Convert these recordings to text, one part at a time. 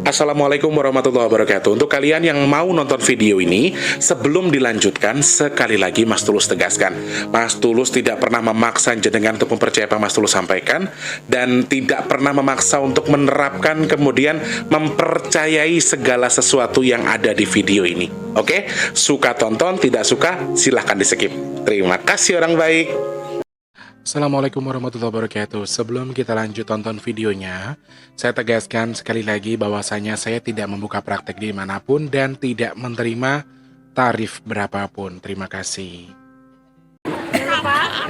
Assalamualaikum warahmatullahi wabarakatuh. Untuk kalian yang mau nonton video ini, sebelum dilanjutkan, sekali lagi Mas Tulus tegaskan, Mas Tulus tidak pernah memaksa jenengan untuk mempercayai apa Mas Tulus sampaikan, dan tidak pernah memaksa untuk menerapkan kemudian mempercayai segala sesuatu yang ada di video ini. Oke? Suka tonton, tidak suka silahkan di skip. Terima kasih orang baik. Assalamualaikum warahmatullahi wabarakatuh. Sebelum kita lanjut tonton videonya, saya tegaskan sekali lagi bahwasanya saya tidak membuka praktek dimanapun dan tidak menerima tarif berapapun. Terima kasih.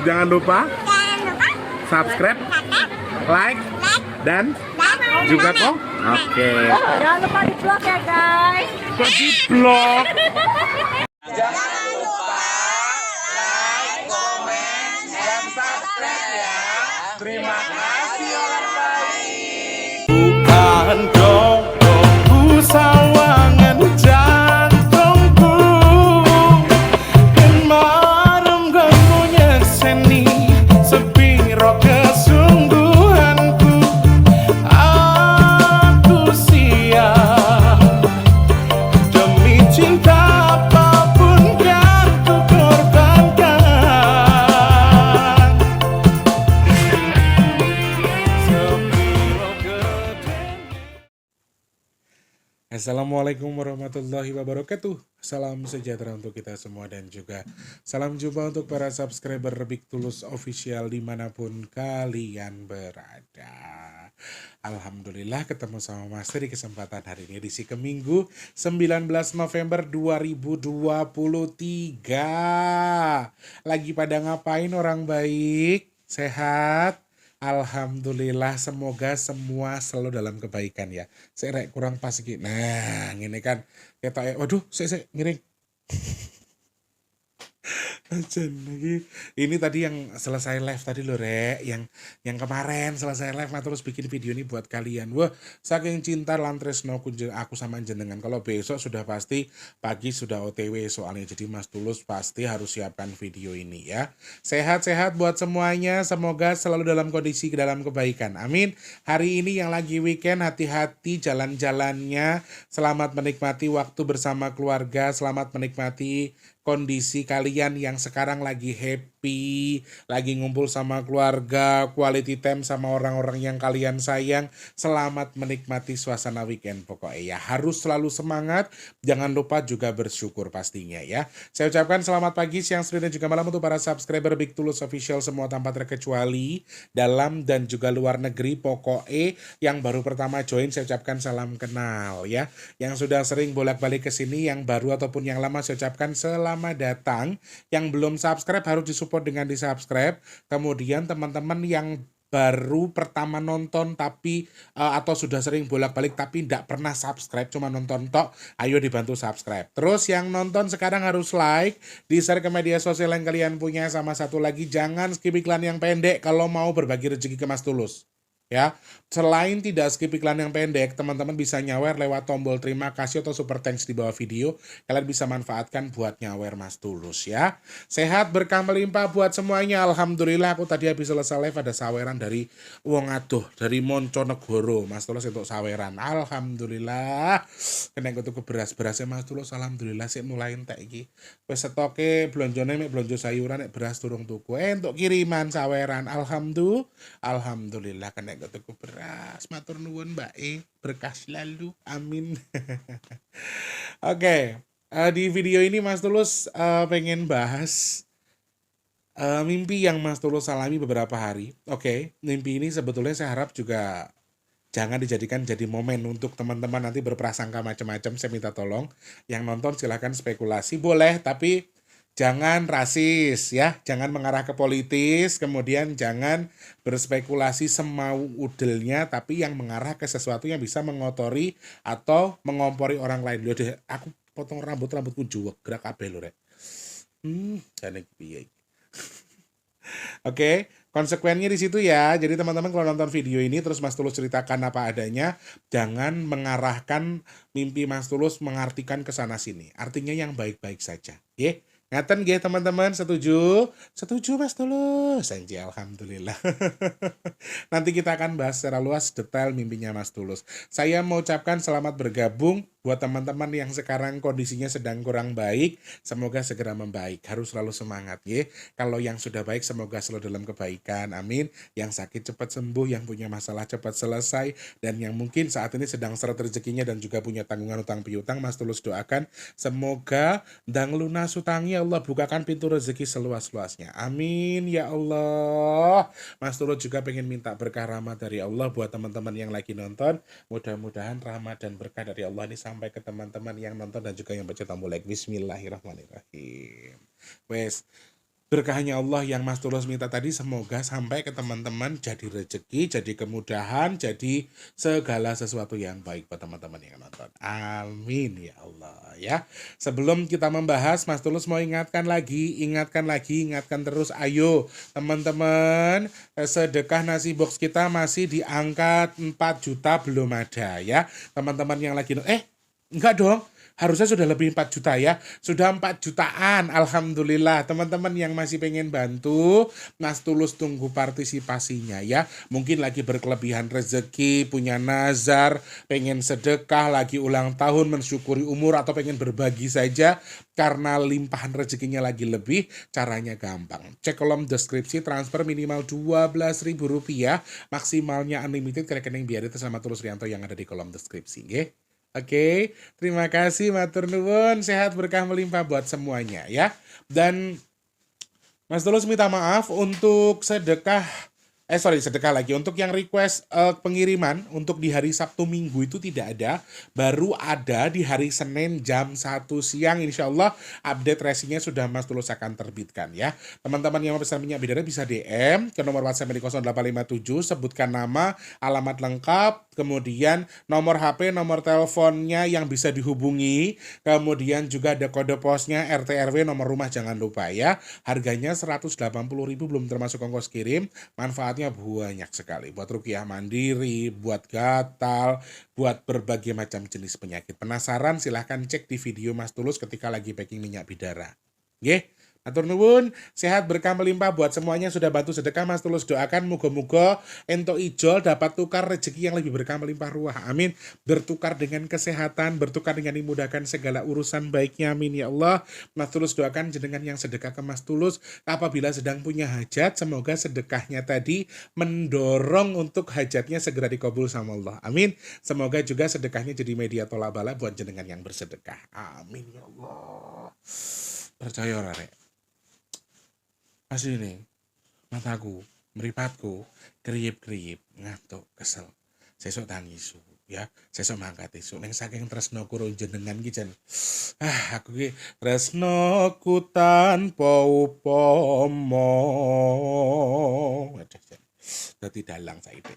Jangan lupa subscribe, like, dan juga kok. Oke. Jangan lupa di vlog ya guys. Kok di vlog? Jangan lupa like, komen, dan subscribe ya. Terima kasih orang baik. Bukan jodohku sawangan jantungku, dan marem kamu nyeseni sepiro kesungguhanku. Aku siap demi cinta apapun kan ku korbankan. Sepiro gede. Assalamualaikum warahmatullahi wabarakatuh. Salam sejahtera untuk kita semua dan juga salam jumpa untuk para subscriber Big Tulus Official dimanapun kalian berada. Alhamdulillah ketemu sama Mas di kesempatan hari ini edisi ke Minggu 19 November 2023. Lagi pada ngapain orang baik? Sehat? Alhamdulillah, semoga semua selalu dalam kebaikan ya. Saya rek kurang pas iki. Nah, ini kan kita waduh, saya miring. Ajan lagi. Ini tadi yang selesai live tadi loh Rek, yang kemarin selesai live nah terus bikin video ini buat kalian. Wah, saking cinta lan tresnoku aku sama jenengan. Kalau besok sudah pasti pagi sudah OTW soalnya, jadi Mas Tulus pasti harus siapkan video ini ya. Sehat-sehat buat semuanya, semoga selalu dalam kondisi dalam kebaikan. Amin. Hari ini yang lagi weekend, hati-hati jalan-jalannya. Selamat menikmati waktu bersama keluarga, selamat menikmati kondisi kalian yang sekarang lagi happy, lagi ngumpul sama keluarga, quality time sama orang-orang yang kalian sayang. Selamat menikmati suasana weekend pokoknya ya. Harus selalu semangat, jangan lupa juga bersyukur pastinya ya. Saya ucapkan selamat pagi, siang, sore, dan juga malam untuk para subscriber Big Tulus Official semua tanpa terkecuali, dalam dan juga luar negeri pokoknya. Yang baru pertama join saya ucapkan salam kenal ya. Yang sudah sering bolak-balik ke sini, yang baru ataupun yang lama saya ucapkan selamat datang. Yang belum subscribe harus disupport dengan di subscribe. Kemudian teman-teman yang baru pertama nonton tapi atau sudah sering bolak-balik tapi tidak pernah subscribe, cuma nonton tok, ayo dibantu subscribe. Terus yang nonton sekarang harus like, di share ke media sosial yang kalian punya. Sama satu lagi, jangan skip iklan yang pendek kalau mau berbagi rezeki ke Mas Tulus. Ya, selain tidak skip iklan yang pendek, teman-teman bisa nyawer lewat tombol terima kasih atau super thanks di bawah video. Kalian bisa manfaatkan buat nyawer Mas Tulus ya. Sehat berkah melimpah buat semuanya. Alhamdulillah, aku tadi habis selesai live ada saweran dari wong aduh, dari Monconegoro. Mas Tulus untuk saweran. Alhamdulillah. Kena tuku beras-berasnya Mas Tulus. Alhamdulillah sih mulai entek iki. Wis setoke blonjone mek blonjo sayuran nek beras turung tuku. Untuk kiriman saweran. Alhamdulillah kena tuku beras. Matur nuwun Mbak berkah selalu. Amin. Oke, di video ini Mas Tulus pengen bahas mimpi yang Mas Tulus alami beberapa hari. Oke, mimpi ini sebetulnya saya harap juga jangan dijadikan jadi momen untuk teman-teman nanti berprasangka macam-macam. Saya minta tolong yang nonton silahkan spekulasi boleh, tapi jangan rasis ya, jangan mengarah ke politis, kemudian jangan berspekulasi semau udelnya, tapi yang mengarah ke sesuatu yang bisa mengotori atau mengompori orang lain. Loh deh, aku potong rambutku juwek, gerak kabeh lho rek. Jane piye. Oke, konsekuensinya di situ ya. Jadi teman-teman kalau nonton video ini terus Mas Tulus ceritakan apa adanya, jangan mengarahkan mimpi Mas Tulus mengartikan ke sana sini. Artinya yang baik-baik saja, ya. Ngaten nggih teman-teman, setuju? Setuju Mas Tulus. Anji, alhamdulillah. Nanti kita akan bahas secara luas detail mimpinya Mas Tulus. Saya mau ucapkan selamat bergabung buat teman-teman yang sekarang kondisinya sedang kurang baik, semoga segera membaik. Harus selalu semangat ya. Kalau yang sudah baik semoga selalu dalam kebaikan. Amin. Yang sakit cepat sembuh, yang punya masalah cepat selesai, dan yang mungkin saat ini sedang seret rezekinya dan juga punya tanggungan utang piutang, Mas Tulus doakan semoga dang lunas utangnya, Allah bukakan pintu rezeki seluas-luasnya. Amin ya Allah. Mas Tulus juga pengen minta berkah rahmat dari Allah buat teman-teman yang lagi nonton. Mudah-mudahan rahmat dan berkah dari Allah ini sampai ke teman-teman yang nonton dan juga yang baca tombol like. Bismillahirrahmanirrahim. Wes, berkahnya Allah yang Mas Tulus minta tadi semoga sampai ke teman-teman, jadi rezeki, jadi kemudahan, jadi segala sesuatu yang baik buat teman-teman yang nonton. Amin ya Allah ya. Sebelum kita membahas, Mas Tulus mau ingatkan ingatkan terus, ayo teman-teman, sedekah nasi box kita masih di angka 4 juta belum ada ya. Teman-teman yang lagi enggak dong, harusnya sudah lebih 4 juta ya. Sudah 4 jutaan, alhamdulillah. Teman-teman yang masih pengen bantu, Mas Tulus tunggu partisipasinya ya. Mungkin lagi berkelebihan rezeki, punya nazar, pengen sedekah, lagi ulang tahun, mensyukuri umur, atau pengen berbagi saja karena limpahan rezekinya lagi lebih. Caranya gampang, cek kolom deskripsi, transfer minimal Rp12.000, maksimalnya unlimited ke rekening BRI sama Tulus Rianto yang ada di kolom deskripsi nggih. Oke, terima kasih matur nuwun, sehat berkah melimpah buat semuanya ya. Dan Mas Tulus minta maaf untuk sedekah lagi untuk yang request pengiriman untuk di hari Sabtu Minggu itu tidak ada, baru ada di hari Senin jam 1 siang. Insya Allah update racingnya sudah Mas Tulus akan terbitkan ya. Teman-teman yang mau pesan minyak bidara bisa DM ke nomor WhatsApp di 0857, sebutkan nama, alamat lengkap, kemudian nomor HP, nomor teleponnya yang bisa dihubungi, kemudian juga ada kode posnya, RT RW, nomor rumah jangan lupa ya. Harganya 180.000 belum termasuk ongkos kirim. Manfaatnya banyak sekali buat ruqyah mandiri, buat gatal, buat berbagai macam jenis penyakit. Penasaran? Silahkan cek di video Mas Tulus ketika lagi packing minyak bidara. Nggih. Atur nuwun, sehat berkah melimpah buat semuanya sudah bantu sedekah. Mas Tulus doakan muga-muga ento ijol dapat tukar rezeki yang lebih berkah melimpah ruah. Amin. Bertukar dengan kesehatan, bertukar dengan dimudahkan segala urusan baiknya. Amin ya Allah. Mas Tulus doakan jenengan yang sedekah ke Mas Tulus apabila sedang punya hajat, semoga sedekahnya tadi mendorong untuk hajatnya segera dikabul sama Allah. Amin. Semoga juga sedekahnya jadi media tolak bala buat jenengan yang bersedekah. Amin ya Allah. Percaya ora rek? Asli nih, mataku, meripatku, kriip-kriip, ngantuk, kesel. Sesuk tangisu, ya. Sesuk mangkat isu. Neng saking tresno karo jenengan ki jan. Aku ki tresnoku tanpa upama. Waduh, dadi dalang saiki.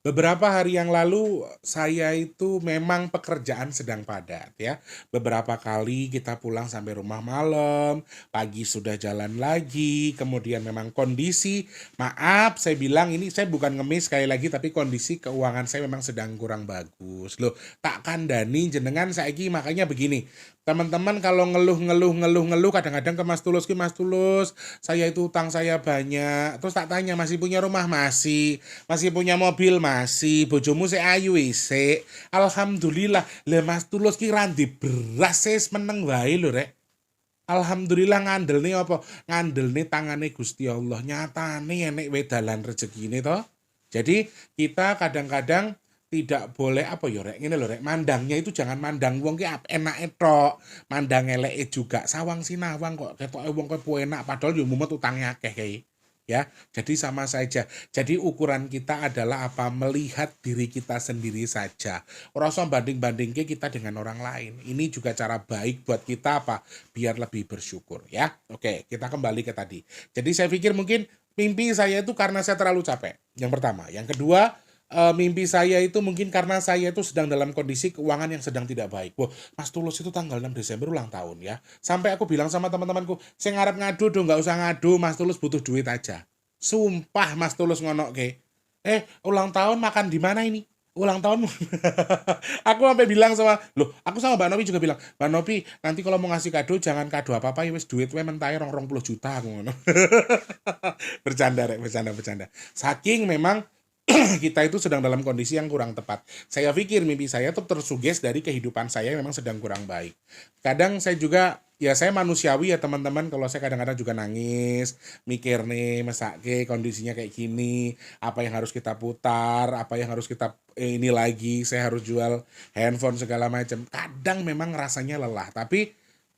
Beberapa hari yang lalu saya itu memang pekerjaan sedang padat ya. Beberapa kali kita pulang sampai rumah malam, pagi sudah jalan lagi, kemudian memang kondisi, maaf saya bilang ini saya bukan ngemis sekali lagi, tapi kondisi keuangan saya memang sedang kurang bagus. Loh, tak kandani jenengan saiki makanya begini. Teman-teman kalau ngeluh kadang-kadang ke Mas Tulus, Mas Tulus, saya itu utang saya banyak. Terus tak tanya, masih punya rumah? Masih punya mobil? Masih. Bojomu sik ayu isik. Alhamdulillah. Lah Mas Tulus ki randi beras ses meneng wae lho rek. Alhamdulillah ngandelne apa? Ngandelne tangane Gusti Allah. Nyatane enek wedalan rezekine to. Jadi kita kadang-kadang tidak boleh apa ya rek, ngene lho rek, mandangnya itu jangan mandang wong ki enake tok, mandang eleke juga. Sawang sinawang kok ketoke wong kok enak padahal yo mumet utange akeh kae. Ya, jadi sama saja. Jadi ukuran kita adalah apa? Melihat diri kita sendiri saja. Ora usah banding-bandingke kita dengan orang lain. Ini juga cara baik buat kita apa? Biar lebih bersyukur ya. Oke, kita kembali ke tadi. Jadi saya pikir mungkin mimpi saya itu karena saya terlalu capek. Yang pertama, yang kedua, mimpi saya itu mungkin karena saya itu sedang dalam kondisi keuangan yang sedang tidak baik. Wah, Mas Tulus itu tanggal 6 Desember ulang tahun ya. Sampai aku bilang sama teman-temanku, saya ngarep ngadu dong, nggak usah ngadu, Mas Tulus butuh duit aja. Sumpah Mas Tulus ngonok ke. Ulang tahun makan di mana ini? ulang tahunmu. Aku sampai bilang sama, loh, aku sama Mbak Novi juga bilang, Mbak Novi, nanti kalau mau ngasih kado jangan kado apa-apa ya wis duit we mentai 20 juta aku ngono. Bercanda rek, bercanda. Saking memang kita itu sedang dalam kondisi yang kurang tepat. Saya pikir mimpi saya tuh tersuges dari kehidupan saya yang memang sedang kurang baik. Kadang saya juga, ya saya manusiawi ya teman-teman, kalau saya kadang-kadang juga nangis, mikir nih, mesake kondisinya kayak gini, apa yang harus kita putar, apa yang harus kita ini lagi, saya harus jual handphone segala macam. Kadang memang rasanya lelah, tapi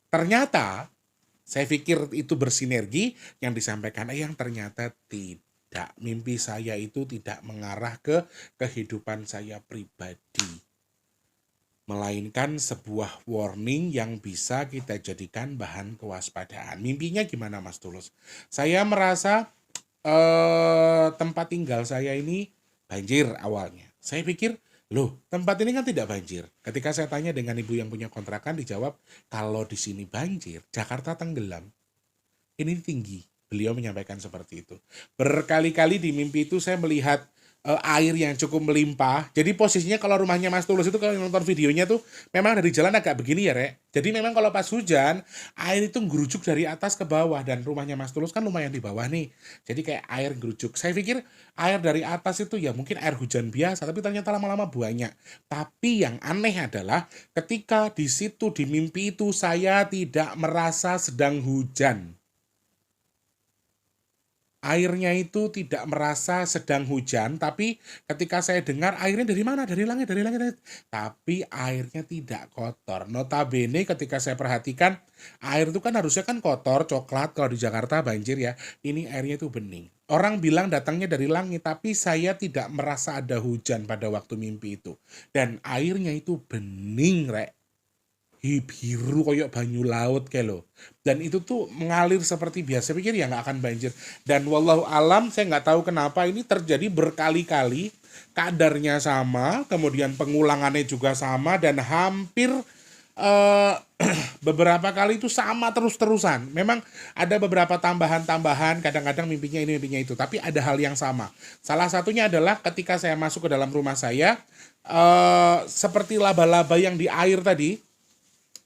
ternyata saya pikir itu bersinergi, yang disampaikan yang ternyata tidak. Mimpi saya itu tidak mengarah ke kehidupan saya pribadi, melainkan sebuah warning yang bisa kita jadikan bahan kewaspadaan. Mimpinya gimana Mas Tulus? Saya merasa tempat tinggal saya ini banjir awalnya. Saya pikir, loh, tempat ini kan tidak banjir. Ketika saya tanya dengan ibu yang punya kontrakan, dijawab, kalau di sini banjir, Jakarta tenggelam. Ini tinggi. Beliau menyampaikan seperti itu. Berkali-kali di mimpi itu saya melihat air yang cukup melimpah. Jadi posisinya kalau rumahnya Mas Tulus itu kalau nonton videonya tuh memang dari jalan agak begini ya Rek. Jadi memang kalau pas hujan air itu ngerujuk dari atas ke bawah, dan rumahnya Mas Tulus kan lumayan di bawah nih. Jadi kayak air ngerujuk. Saya pikir air dari atas itu ya mungkin air hujan biasa, tapi ternyata lama-lama banyak. Tapi yang aneh adalah ketika di situ di mimpi itu saya tidak merasa sedang hujan. Airnya itu tidak merasa sedang hujan, tapi ketika saya dengar airnya dari mana? Dari langit. Tapi airnya tidak kotor. Notabene ketika saya perhatikan, air itu kan harusnya kan kotor, coklat kalau di Jakarta banjir ya. Ini airnya itu bening. Orang bilang datangnya dari langit, tapi saya tidak merasa ada hujan pada waktu mimpi itu. Dan airnya itu bening, Rek. Biru koyok banyu laut kayak lo, dan itu tuh mengalir seperti biasa. Pikir ya nggak akan banjir, dan wallahu alam saya nggak tahu kenapa ini terjadi berkali-kali, kadarnya sama, kemudian pengulangannya juga sama, dan hampir eh, beberapa kali itu sama terus-terusan. Memang ada beberapa tambahan-tambahan, kadang-kadang mimpinya ini mimpinya itu, tapi ada hal yang sama. Salah satunya adalah ketika saya masuk ke dalam rumah saya, seperti laba-laba yang di air tadi.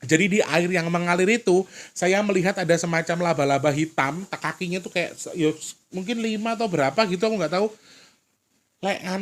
Jadi di air yang mengalir itu, saya melihat ada semacam laba-laba hitam, kakinya tuh kayak ya, mungkin 5 atau berapa gitu, aku nggak tahu.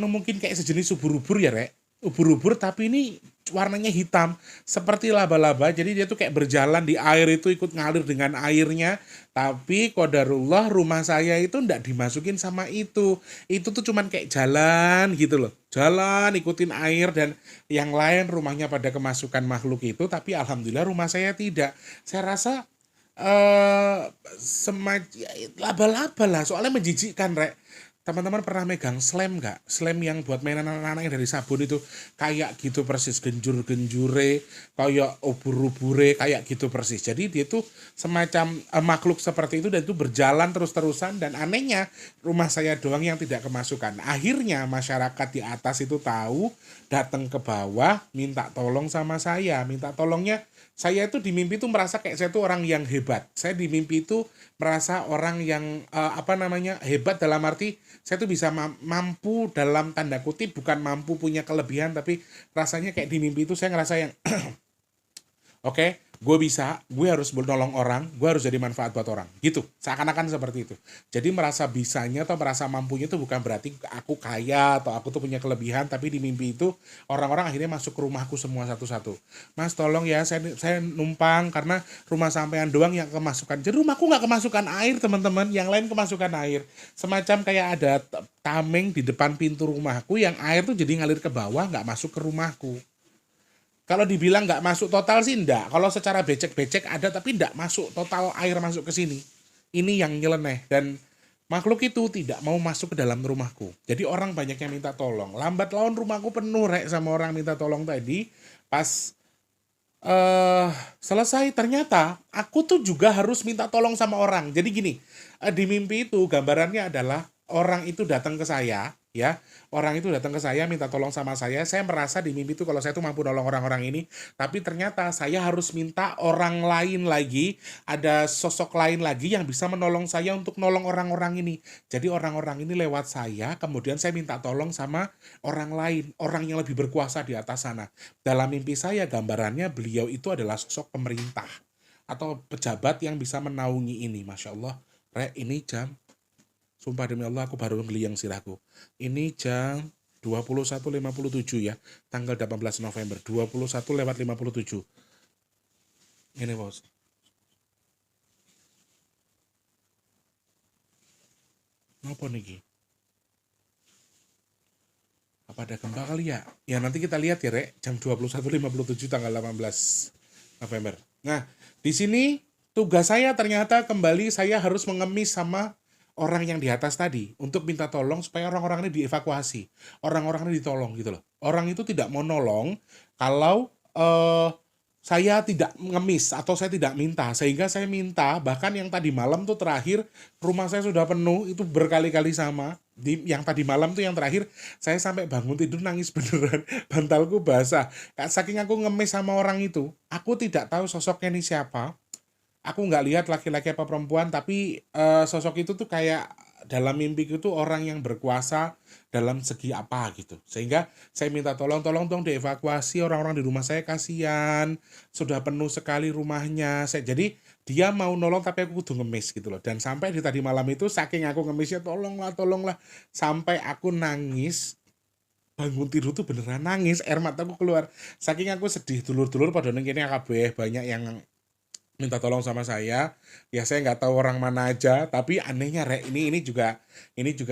Mungkin kayak sejenis ubur-ubur ya, Rek. Ubur-ubur tapi ini warnanya hitam seperti laba-laba. Jadi dia tuh kayak berjalan di air itu, ikut ngalir dengan airnya. Tapi qadarullah rumah saya itu ndak dimasukin sama itu. Itu tuh cuman kayak jalan gitu loh. Jalan ikutin air, dan yang lain rumahnya pada kemasukan makhluk itu, tapi alhamdulillah rumah saya tidak. Saya rasa semacam laba-laba lah, soalnya menjijikkan, Rek. Teman-teman pernah megang slime nggak? Slime yang buat mainan anak-anak yang dari sabun itu, kayak gitu persis, genjur-genjure, kayak ubur-ubure, kayak gitu persis. Jadi dia tuh semacam makhluk seperti itu, dan itu berjalan terus-terusan, dan anehnya rumah saya doang yang tidak kemasukan. Akhirnya masyarakat di atas itu tahu, datang ke bawah, minta tolong sama saya. Minta tolongnya, saya itu di mimpi itu merasa kayak saya itu orang yang hebat. Saya di mimpi itu merasa orang yang hebat dalam arti saya tuh bisa mampu dalam tanda kutip, bukan mampu punya kelebihan, tapi rasanya kayak di mimpi itu saya ngerasa yang oke, gue harus menolong orang, gue harus jadi manfaat buat orang, gitu, seakan-akan seperti itu. Jadi merasa bisanya atau merasa mampunya itu bukan berarti aku kaya atau aku tuh punya kelebihan, tapi di mimpi itu orang-orang akhirnya masuk ke rumahku semua satu-satu. Mas tolong ya, saya numpang karena rumah sampean doang yang kemasukan. Jadi rumahku nggak kemasukan air teman-teman, yang lain kemasukan air. Semacam kayak ada tameng di depan pintu rumahku yang air tuh jadi ngalir ke bawah, nggak masuk ke rumahku. Kalau dibilang nggak masuk total sih enggak. Kalau secara becek-becek ada, tapi enggak masuk total air masuk ke sini. Ini yang nyeleneh, dan makhluk itu tidak mau masuk ke dalam rumahku. Jadi orang banyak yang minta tolong. Lambat laun rumahku penuh, Rek, sama orang minta tolong tadi. Pas selesai ternyata aku tuh juga harus minta tolong sama orang. Jadi gini, di mimpi itu gambarannya adalah orang itu datang ke saya, ya. Orang itu datang ke saya minta tolong sama saya merasa di mimpi itu kalau saya tuh mampu nolong orang-orang ini, tapi ternyata saya harus minta orang lain lagi, ada sosok lain lagi yang bisa menolong saya untuk nolong orang-orang ini. Jadi orang-orang ini lewat saya, kemudian saya minta tolong sama orang lain, orang yang lebih berkuasa di atas sana. Dalam mimpi saya gambarannya beliau itu adalah sosok pemerintah atau pejabat yang bisa menaungi ini. Masya Allah, Rek, ini jam, sumpah demi Allah aku baru ngeliang sirahku. Ini jam 21.57 ya, tanggal 18 November, 21:57. Ini bos. Apa nih? Apa ada gempa kali ya? Ya nanti kita lihat ya, Rek, jam 21.57 tanggal 18 November. Nah, di sini tugas saya ternyata kembali saya harus mengemis sama orang yang di atas tadi untuk minta tolong supaya orang-orang ini dievakuasi. Orang-orang ini ditolong gitu loh. Orang itu tidak mau nolong kalau saya tidak ngemis atau saya tidak minta. Sehingga saya minta, bahkan yang tadi malam tuh terakhir rumah saya sudah penuh, itu berkali-kali sama. Yang tadi malam tuh yang terakhir saya sampai bangun tidur nangis beneran, bantalku basah. Saking aku ngemis sama orang itu, aku tidak tahu sosoknya ini siapa. Aku nggak lihat laki-laki apa perempuan, tapi sosok itu tuh kayak dalam mimpiku tuh orang yang berkuasa dalam segi apa gitu. Sehingga saya minta tolong dong dievakuasi orang-orang di rumah saya, kasihan, sudah penuh sekali rumahnya. Jadi dia mau nolong tapi aku kudu ngemis gitu loh. Dan sampai di tadi malam itu saking aku ngemisnya, tolonglah, sampai aku nangis. Bangun tidur tuh beneran nangis, air mataku keluar. Saking aku sedih, dulur-dulur pada neng kene kabeh banyak yang minta tolong sama saya. Ya saya nggak tahu orang mana aja, tapi anehnya Rek, ini juga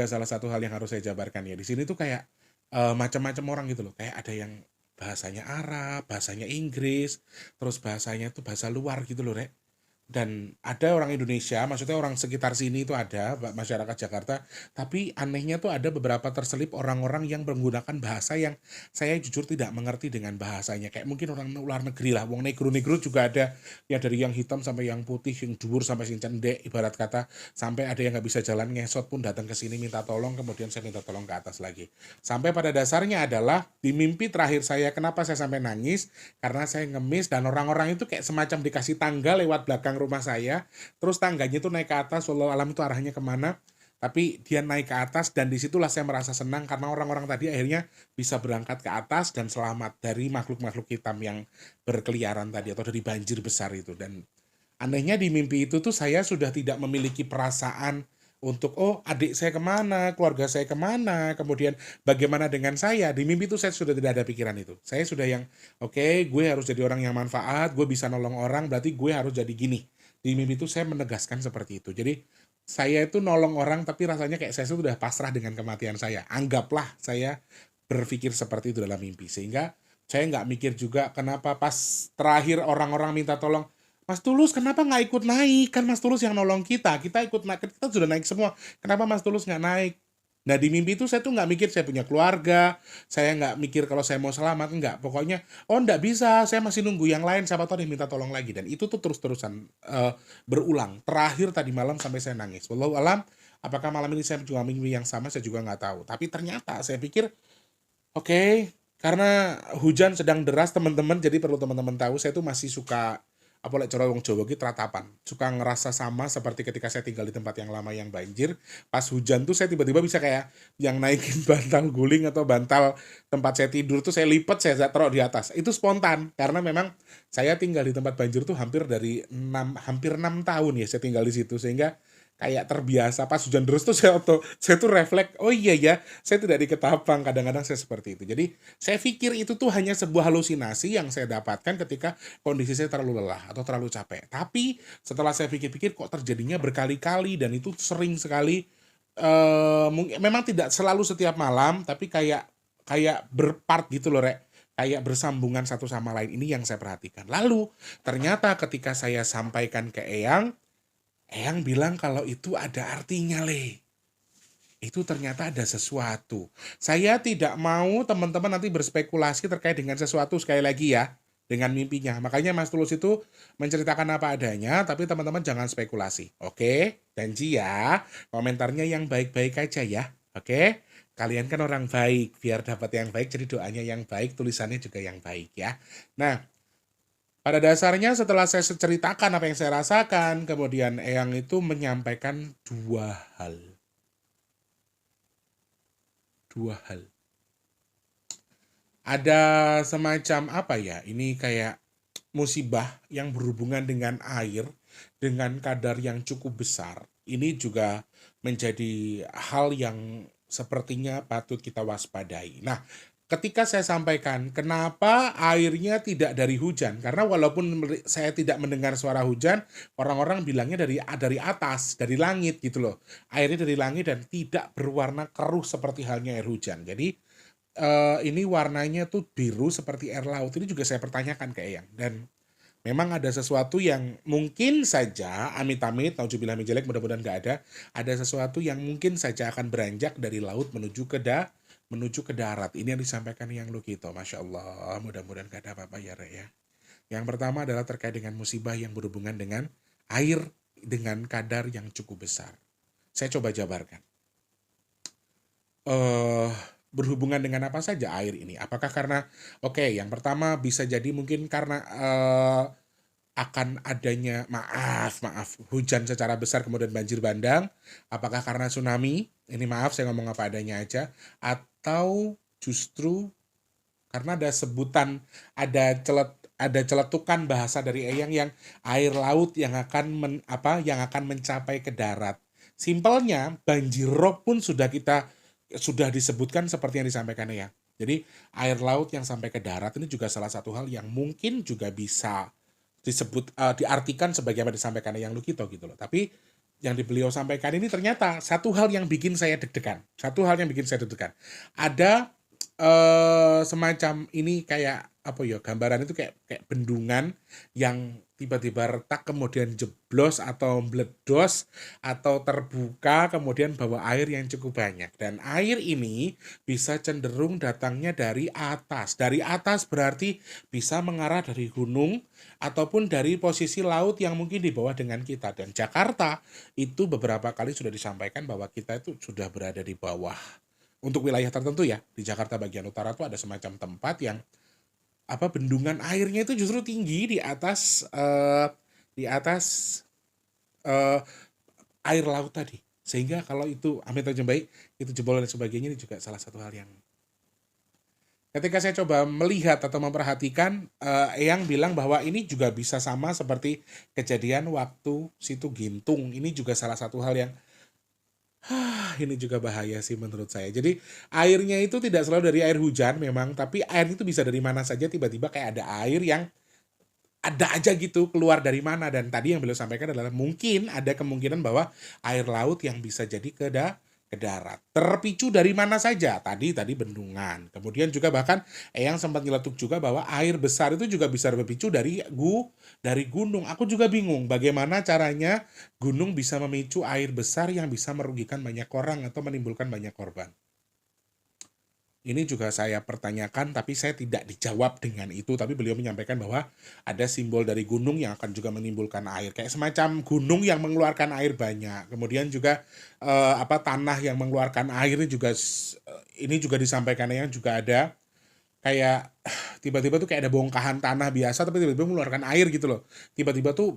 salah satu hal yang harus saya jabarkan ya. Di sini tuh kayak macam-macam orang gitu loh. Kayak ada yang bahasanya Arab, bahasanya Inggris, terus bahasanya tuh bahasa luar gitu loh, Rek. Dan ada orang Indonesia, maksudnya orang sekitar sini itu ada, masyarakat Jakarta, tapi anehnya tuh ada beberapa terselip orang-orang yang menggunakan bahasa yang saya jujur tidak mengerti dengan bahasanya. Kayak mungkin orang luar negeri lah, wong negro-negro juga ada, ya dari yang hitam sampai yang putih, yang dhuwur sampai sing cendek, ibarat kata, sampai ada yang nggak bisa jalan ngesot pun datang ke sini minta tolong, kemudian saya minta tolong ke atas lagi. Sampai pada dasarnya adalah, di mimpi terakhir saya, kenapa saya sampai nangis, karena saya ngemis dan orang-orang itu kayak semacam dikasih tangga lewat belakang rumah saya, terus tangganya tuh naik ke atas, wallahu alam itu arahnya kemana, tapi dia naik ke atas dan disitulah saya merasa senang karena orang-orang tadi akhirnya bisa berangkat ke atas dan selamat dari makhluk-makhluk hitam yang berkeliaran tadi atau dari banjir besar itu. Dan anehnya di mimpi itu tuh saya sudah tidak memiliki perasaan untuk adik saya kemana, keluarga saya kemana, kemudian bagaimana dengan saya. Di mimpi itu saya sudah tidak ada pikiran itu. Saya sudah yang oke, gue harus jadi orang yang manfaat, gue bisa nolong orang, berarti gue harus jadi gini. Di mimpi itu saya menegaskan seperti itu. Jadi saya itu nolong orang tapi rasanya kayak saya sudah pasrah dengan kematian saya. Anggaplah saya berpikir seperti itu dalam mimpi. Sehingga saya nggak mikir juga kenapa pas terakhir orang-orang minta tolong, Mas Tulus kenapa nggak ikut naik? Kan Mas Tulus yang nolong kita ikut naik, kita sudah naik semua. Kenapa Mas Tulus nggak naik? Nah di mimpi itu saya tuh nggak mikir saya punya keluarga, saya nggak mikir kalau saya mau selamat, enggak. Pokoknya, nggak bisa, saya masih nunggu yang lain, siapa tahu dia minta tolong lagi. Dan itu tuh terus-terusan berulang. Terakhir tadi malam sampai saya nangis. Wallahu alam, apakah malam ini saya juga mimpi yang sama, saya juga nggak tahu. Tapi ternyata saya pikir, oke, karena hujan sedang deras teman-teman, jadi perlu teman-teman tahu, saya tuh masih suka apalagi cara wong Jawa ki tratapan. Suka ngerasa sama seperti ketika saya tinggal di tempat yang lama yang banjir. Pas hujan tuh saya tiba-tiba bisa kayak yang naikin bantal guling atau bantal tempat saya tidur tuh saya lipat, saya taruh di atas. Itu spontan karena memang saya tinggal di tempat banjir tuh hampir 6 tahun ya saya tinggal di situ, sehingga kayak terbiasa pas hujan deras tuh saya tuh refleks, oh iya ya, saya tidak diketapang, kadang-kadang saya seperti itu. Jadi saya pikir itu tuh hanya sebuah halusinasi yang saya dapatkan ketika kondisi saya terlalu lelah atau terlalu capek. Tapi setelah saya pikir-pikir kok terjadinya berkali-kali dan itu sering sekali, memang tidak selalu setiap malam, tapi kayak berpart gitu loh, Rek. Kayak bersambungan satu sama lain, ini yang saya perhatikan. Lalu ternyata ketika saya sampaikan ke Eyang bilang kalau itu ada artinya, Le. Itu ternyata ada sesuatu. Saya tidak mau teman-teman nanti berspekulasi terkait dengan sesuatu, sekali lagi ya, dengan mimpinya. Makanya Mas Tulus itu menceritakan apa adanya, tapi teman-teman jangan spekulasi. Oke? Janji ya, komentarnya yang baik-baik aja ya. Oke? kalian kan orang baik, biar dapat yang baik jadi doanya yang baik, tulisannya juga yang baik ya. Nah, pada dasarnya setelah saya ceritakan apa yang saya rasakan, kemudian Eyang itu menyampaikan dua hal. Dua hal. Ada semacam apa ya? Ini kayak musibah yang berhubungan dengan air dengan kadar yang cukup besar. Ini juga menjadi hal yang sepertinya patut kita waspadai. Nah, ketika saya sampaikan kenapa airnya tidak dari hujan, karena walaupun saya tidak mendengar suara hujan, orang-orang bilangnya dari atas, dari langit gitu loh. Airnya dari langit dan tidak berwarna keruh seperti halnya air hujan. Jadi ini warnanya tuh biru seperti air laut. Ini juga saya pertanyakan ke Eyang. Dan memang ada sesuatu yang mungkin saja, amit-amit, nauzubillah min dzalik, mudah-mudahan nggak ada. Ada sesuatu yang mungkin saja akan beranjak dari laut menuju ke darat. Ini yang disampaikan yang Lukito. Masya Allah, mudah-mudahan nggak ada apa-apa ya, Rek ya. Yang pertama adalah terkait dengan musibah yang berhubungan dengan air dengan kadar yang cukup besar. Saya coba jabarkan. Berhubungan dengan apa saja air ini? Apakah karena, oke, yang pertama bisa jadi mungkin karena akan adanya, maaf, hujan secara besar kemudian banjir bandang. Apakah karena tsunami? Ini maaf, saya ngomong apa adanya aja. Atau justru karena ada sebutan, ada celetukan bahasa dari Eyang yang air laut yang akan yang akan mencapai ke darat. Simpelnya, banjir rob pun sudah disebutkan seperti yang disampaikan Eyang. Jadi air laut yang sampai ke darat ini juga salah satu hal yang mungkin juga bisa diartikan sebagaimana disampaikan Eyang Lukito gitu loh. Tapi yang beliau sampaikan ini ternyata satu hal yang bikin saya deg-degan. Ada semacam ini kayak apa ya, gambaran itu kayak bendungan yang tiba-tiba retak kemudian jeblos atau meledos atau terbuka kemudian bawa air yang cukup banyak, dan air ini bisa cenderung datangnya dari atas. Dari atas berarti bisa mengarah dari gunung ataupun dari posisi laut yang mungkin di bawah dengan kita. Dan Jakarta itu beberapa kali sudah disampaikan bahwa kita itu sudah berada di bawah. Untuk wilayah tertentu ya, di Jakarta bagian utara tuh ada semacam tempat yang bendungan airnya itu justru tinggi di atas eh, air laut tadi. Sehingga kalau itu amit baik itu jebol dan sebagainya, ini juga salah satu hal yang ketika saya coba melihat atau memperhatikan, Eyang bilang bahwa ini juga bisa sama seperti kejadian waktu situ Gintung. Ini juga salah satu hal yang ini juga bahaya sih menurut saya. Jadi airnya itu tidak selalu dari air hujan memang, tapi air itu bisa dari mana saja, tiba-tiba kayak ada air yang ada aja gitu keluar dari mana. Dan tadi yang beliau sampaikan adalah mungkin ada kemungkinan bahwa air laut yang bisa jadi ke darat. Terpicu dari mana saja? Tadi bendungan. Kemudian juga bahkan Eyang sempat nyeletuk juga bahwa air besar itu juga bisa berpicu dari gunung. Aku juga bingung bagaimana caranya gunung bisa memicu air besar yang bisa merugikan banyak orang atau menimbulkan banyak korban. Ini juga saya pertanyakan, tapi saya tidak dijawab dengan itu. Tapi beliau menyampaikan bahwa ada simbol dari gunung yang akan juga menimbulkan air. Kayak semacam gunung yang mengeluarkan air banyak. Kemudian juga tanah yang mengeluarkan air ini juga disampaikan yang juga ada. Kayak tiba-tiba tuh kayak ada bongkahan tanah biasa, tapi tiba-tiba mengeluarkan air gitu loh. Tiba-tiba tuh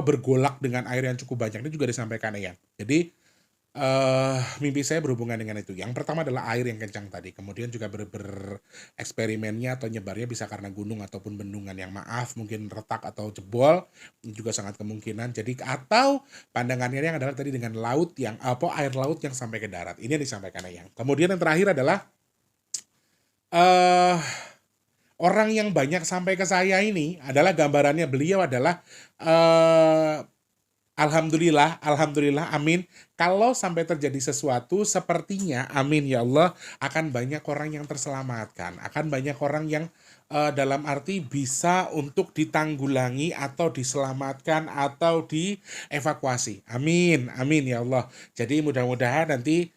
bergolak dengan air yang cukup banyak. Ini juga disampaikan ya. Jadi mimpi saya berhubungan dengan itu. Yang pertama adalah air yang kencang tadi. Kemudian juga bereksperimennya atau nyebarnya bisa karena gunung ataupun bendungan yang mungkin retak atau jebol. Ini juga sangat kemungkinan. Jadi atau pandangannya yang adalah tadi dengan laut yang air laut yang sampai ke darat. Ini yang disampaikan Eyang. Kemudian yang terakhir adalah orang yang banyak sampai ke saya ini adalah gambarannya beliau adalah Alhamdulillah, amin. Kalau sampai terjadi sesuatu, sepertinya, amin ya Allah, akan banyak orang yang terselamatkan. Akan banyak orang yang dalam arti bisa untuk ditanggulangi atau diselamatkan atau dievakuasi. Amin ya Allah. Jadi mudah-mudahan nanti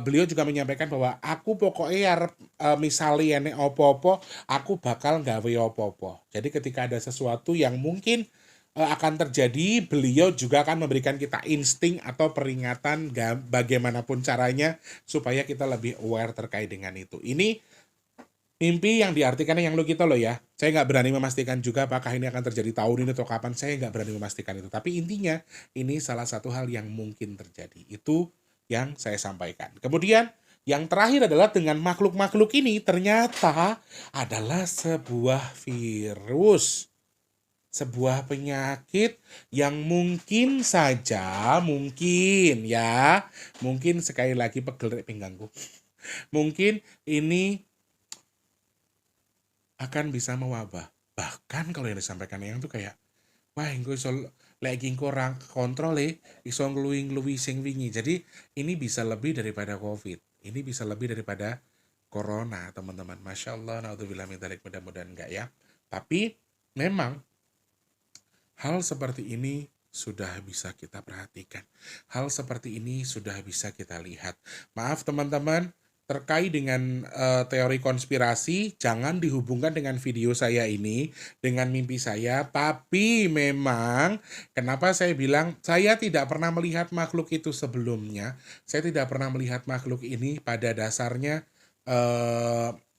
beliau juga menyampaikan bahwa aku pokoknya misalnya nek opo-opo, aku bakal gawe opo-opo. Jadi ketika ada sesuatu yang mungkin akan terjadi, beliau juga akan memberikan kita insting atau peringatan bagaimanapun caranya supaya kita lebih aware terkait dengan itu. Ini mimpi yang diartikan yang lo kita loh ya. Saya nggak berani memastikan juga apakah ini akan terjadi tahun ini atau kapan. Saya nggak berani memastikan itu. Tapi intinya ini salah satu hal yang mungkin terjadi. Itu yang saya sampaikan. Kemudian yang terakhir adalah dengan makhluk-makhluk ini ternyata adalah sebuah virus. Sebuah penyakit yang mungkin saja, mungkin ya, mungkin sekali lagi pegel rek pinggangku. Mungkin ini akan bisa mewabah. Bahkan kalau yang disampaikan yang tuh kayak, wah engko iso lagi engko ora kontrol iso ngluwi-ngluwi sing wingi. Jadi ini bisa lebih daripada COVID. Ini bisa lebih daripada corona, teman-teman. Masya Allah, naudzubillah min dzalik, mudah-mudahan enggak ya. Tapi memang hal seperti ini sudah bisa kita perhatikan. Hal seperti ini sudah bisa kita lihat. Maaf teman-teman, terkait dengan teori konspirasi, jangan dihubungkan dengan video saya ini, dengan mimpi saya. Tapi memang, kenapa saya bilang, saya tidak pernah melihat makhluk itu sebelumnya. Saya tidak pernah melihat makhluk ini pada dasarnya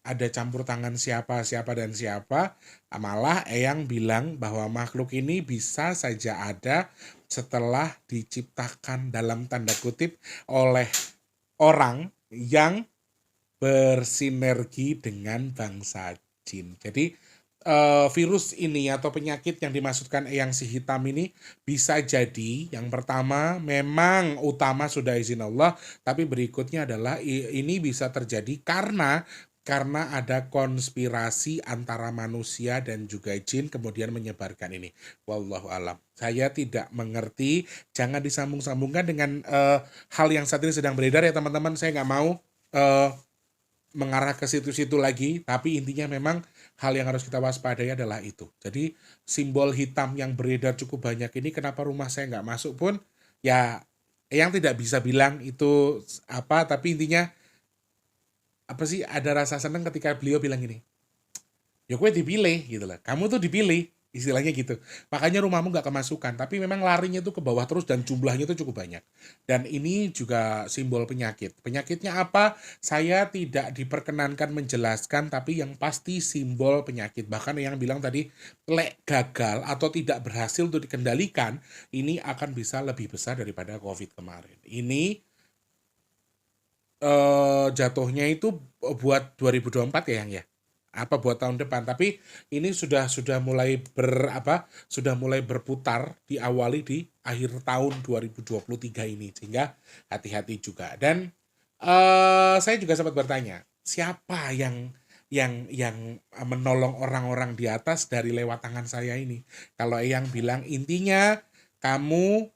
ada campur tangan siapa dan siapa. Malah Eyang bilang bahwa makhluk ini bisa saja ada setelah diciptakan dalam tanda kutip oleh orang yang bersinergi dengan bangsa jin. Jadi virus ini atau penyakit yang dimaksudkan Eyang si hitam ini bisa jadi yang pertama memang utama sudah izin Allah, tapi berikutnya adalah ini bisa terjadi karena ada konspirasi antara manusia dan juga jin kemudian menyebarkan ini. Wallahu alam. Saya tidak mengerti, jangan disambung-sambungkan dengan hal yang saat ini sedang beredar ya teman-teman. Saya nggak mau mengarah ke situ-situ lagi, tapi intinya memang hal yang harus kita waspadai adalah itu. Jadi simbol hitam yang beredar cukup banyak ini, kenapa rumah saya nggak masuk pun, ya yang tidak bisa bilang itu apa, tapi intinya apa sih, ada rasa senang ketika beliau bilang gini, ya gue dipilih gitu lah, kamu tuh dipilih, istilahnya gitu. Makanya rumahmu nggak kemasukan, tapi memang larinya tuh ke bawah terus dan jumlahnya tuh cukup banyak. Dan ini juga simbol penyakit. Penyakitnya apa? Saya tidak diperkenankan menjelaskan, tapi yang pasti simbol penyakit. Bahkan yang bilang tadi, lek gagal atau tidak berhasil untuk dikendalikan, ini akan bisa lebih besar daripada COVID kemarin. Ini jatuhnya itu buat 2024 ya yang ya, apa buat tahun depan, tapi ini sudah mulai sudah mulai berputar, diawali di akhir tahun 2023 ini, sehingga hati-hati juga. Dan saya juga sempat bertanya, siapa yang menolong orang-orang di atas dari lewat tangan saya ini? Kalau Eyang bilang intinya kamu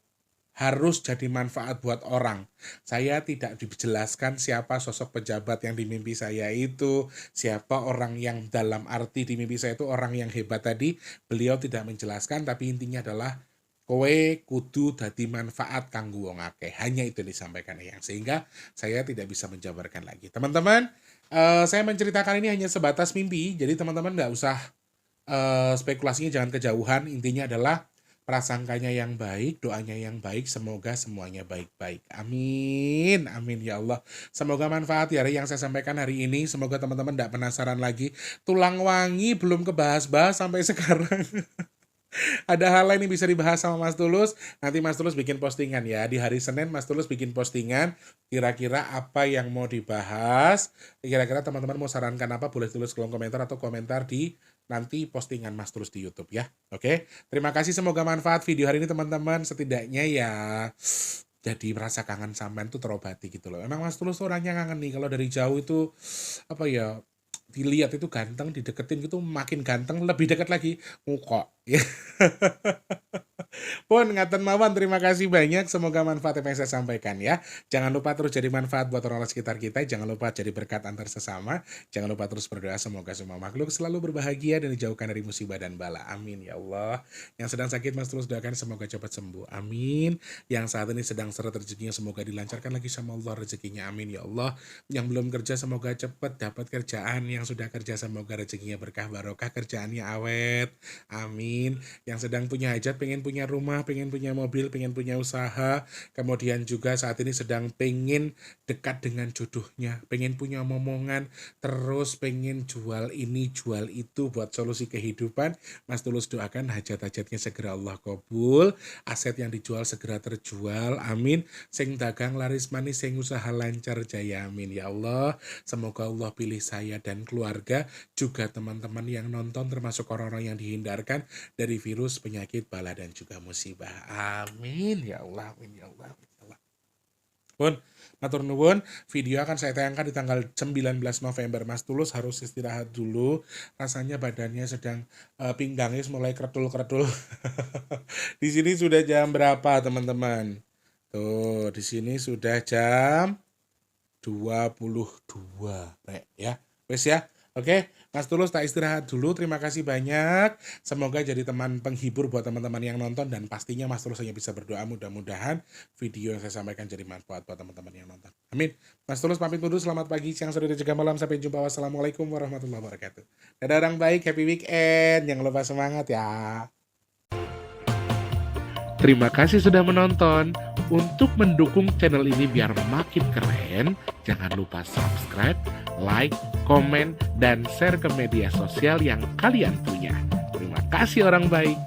harus jadi manfaat buat orang. Saya tidak dijelaskan siapa sosok pejabat yang di mimpi saya itu, siapa orang yang dalam arti di mimpi saya itu orang yang hebat tadi, beliau tidak menjelaskan, tapi intinya adalah kowe kudu dadi manfaat kanggo wong akeh. Hanya itu yang disampaikan Eyang, sehingga saya tidak bisa menjabarkan lagi. Teman-teman, saya menceritakan ini hanya sebatas mimpi, jadi teman-teman nggak usah spekulasinya jangan kejauhan. Intinya adalah prasangkanya yang baik, doanya yang baik, semoga semuanya baik-baik. Amin, amin ya Allah. Semoga manfaat ya yang saya sampaikan hari ini. Semoga teman-teman tidak penasaran lagi. Tulang wangi belum kebahas-bahas sampai sekarang. Ada hal lain yang bisa dibahas sama Mas Tulus. Nanti Mas Tulus bikin postingan ya. Di hari Senin Mas Tulus bikin postingan. Kira-kira apa yang mau dibahas. Kira-kira teman-teman mau sarankan apa. Boleh tulis kolom komentar atau komentar di nanti postingan Mas Tulus di YouTube ya. Oke. Terima kasih. Semoga manfaat video hari ini teman-teman. Setidaknya ya jadi merasa kangen sampean tuh terobati gitu loh. Emang Mas Tulus orangnya kangen nih. Kalau dari jauh itu apa ya, dilihat itu ganteng, dideketin gitu makin ganteng, lebih dekat lagi muka. Pun ngaten mawon, terima kasih banyak, semoga manfaat apa yang saya sampaikan ya. Jangan lupa terus jadi manfaat buat orang sekitar kita, jangan lupa jadi berkat antar sesama, jangan lupa terus berdoa semoga semua makhluk selalu berbahagia dan dijauhkan dari musibah dan bala. Amin ya Allah. Yang sedang sakit Mas terus doakan semoga cepat sembuh. Amin. Yang saat ini sedang seret rezekinya semoga dilancarkan lagi sama Allah rezekinya. Amin ya Allah. Yang belum kerja semoga cepat dapat kerjaan, yang sudah kerja semoga rezekinya berkah barokah, kerjaannya awet. Amin. amin. Yang sedang punya hajat, pengen punya rumah, pengen punya mobil, pengen punya usaha, kemudian juga saat ini sedang pengen dekat dengan jodohnya, pengen punya momongan, terus pengen jual ini, jual itu buat solusi kehidupan. Mas Tulus doakan hajat-hajatnya segera Allah kabul, aset yang dijual segera terjual, amin. Sing dagang laris manis, sing usaha lancar jaya, amin. Ya Allah, semoga Allah pilih saya dan keluarga, juga teman-teman yang nonton, termasuk orang-orang yang dihindarkan dari virus, penyakit, bala, dan juga musibah. Amin. Ya Allah, amin. Ya Allah, amin. Ya Allah. Pun, matur nuwun, video akan saya tayangkan di tanggal 19 November. Mas Tulus harus istirahat dulu. Rasanya badannya sedang pinggangnya mulai kretul-kretul. Di sini sudah jam berapa, teman-teman? Tuh, di sini sudah jam 22, Rek, ya. Wes ya. Oke, Mas Tulus tak istirahat dulu. Terima kasih banyak. Semoga jadi teman penghibur buat teman-teman yang nonton, dan pastinya Mas Tulus hanya bisa berdoa mudah-mudahan video yang saya sampaikan jadi manfaat buat teman-teman yang nonton. Amin. Mas Tulus pamit dulu. Selamat pagi, siang, sore, dan juga malam. Sampai jumpa. Wassalamualaikum warahmatullahi wabarakatuh. Dadah orang baik, happy weekend. Jangan lupa semangat ya. Terima kasih sudah menonton. Untuk mendukung channel ini biar makin keren, jangan lupa subscribe, like, komen, dan share ke media sosial yang kalian punya. Terima kasih orang baik.